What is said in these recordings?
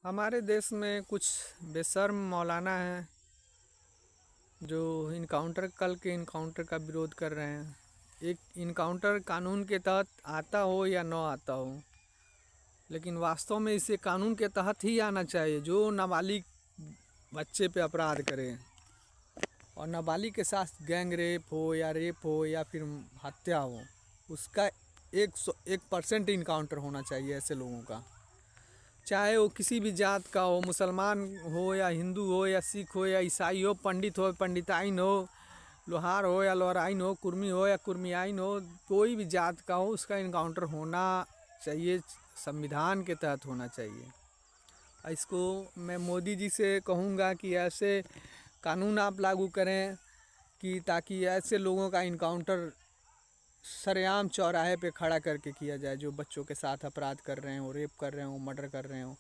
हमारे देश में कुछ बेशर्म मौलाना हैं जो कल के इनकाउंटर का विरोध कर रहे हैं। एक इनकाउंटर कानून के तहत आता हो या न आता हो, लेकिन वास्तव में इसे कानून के तहत ही आना चाहिए। जो नाबालिग बच्चे पे अपराध करे और नाबालिग के साथ गैंग रेप हो या फिर हत्या हो, उसका 1% इनकाउंटर होना चाहिए ऐसे लोगों का। चाहे वो किसी भी जात का हो, मुसलमान हो या हिंदू हो या सिख हो या ईसाई हो, पंडित हो पंडिताइन हो, लोहार हो या लोहाराइन हो, कुर्मी हो या कुर्मियाइन हो, कोई भी जात का हो, उसका इनकाउंटर होना चाहिए। संविधान के तहत होना चाहिए। इसको मैं मोदी जी से कहूँगा कि ऐसे कानून आप लागू करें कि ताकि ऐसे लोगों का इनकाउंटर सरेआम चौराहे पे खड़ा करके किया जाए, जो बच्चों के साथ अपराध कर रहे हो, रेप कर रहे हो, मर्डर कर रहे हो।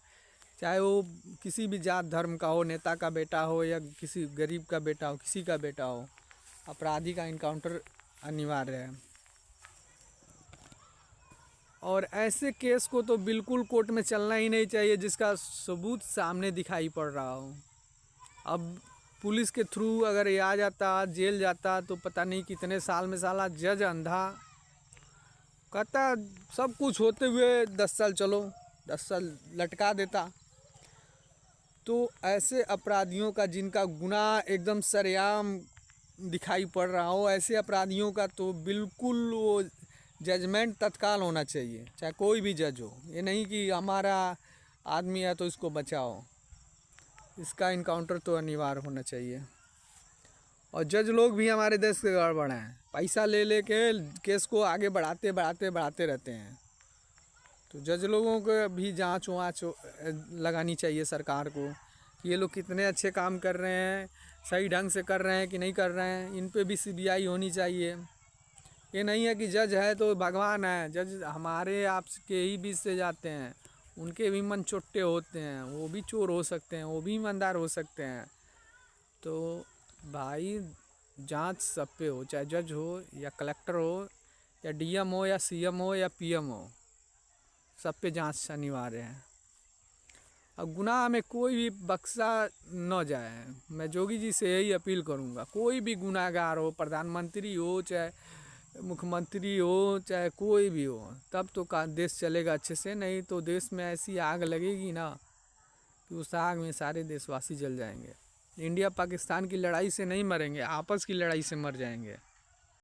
चाहे वो किसी भी जात धर्म का हो, नेता का बेटा हो या किसी गरीब का बेटा हो, किसी का बेटा हो, अपराधी का इनकाउंटर अनिवार्य है। और ऐसे केस को तो बिल्कुल कोर्ट में चलना ही नहीं चाहिए जिसका सबूत सामने दिखाई पड़ रहा हो। अब पुलिस के थ्रू अगर ये आ जाता, जेल जाता, तो पता नहीं कितने साल में साला जज अंधा कहता, सब कुछ होते हुए 10 साल चलो, 10 साल लटका देता। तो ऐसे अपराधियों का जिनका गुनाह एकदम सरेआम दिखाई पड़ रहा हो, ऐसे अपराधियों का तो बिल्कुल वो जजमेंट तत्काल होना चाहिए, चाहे कोई भी जज हो। ये नहीं कि हमारा आदमी है तो इसको बचाओ, इसका इनकाउंटर तो अनिवार्य होना चाहिए। और जज लोग भी हमारे देश के गड़बड़ हैं, पैसा ले ले के केस को आगे बढ़ाते रहते हैं। तो जज लोगों को भी जांच वाँच लगानी चाहिए सरकार को कि ये लोग कितने अच्छे काम कर रहे हैं, सही ढंग से कर रहे हैं कि नहीं कर रहे हैं। इन पे भी सीबीआई होनी चाहिए। ये नहीं है कि जज है तो भगवान है। जज हमारे आपके ही बीच से जाते हैं, उनके भी मन चोट्टे होते हैं, वो भी चोर हो सकते हैं, वो भी ईमानदार हो सकते हैं। तो भाई जांच सब पे हो, चाहे जज हो या कलेक्टर हो या डीएम हो या सीएम हो या पीएम हो, सब पे जांच अनिवार्य है। अब गुनाह में कोई भी बख्शा न जाए। मैं जोगी जी से यही अपील करूंगा, कोई भी गुनाहगार हो, प्रधानमंत्री हो चाहे मुख्यमंत्री हो चाहे कोई भी हो, तब तो का देश चलेगा अच्छे से। नहीं तो देश में ऐसी आग लगेगी ना कि उस आग में सारे देशवासी जल जाएंगे। इंडिया पाकिस्तान की लड़ाई से नहीं मरेंगे, आपस की लड़ाई से मर जाएंगे।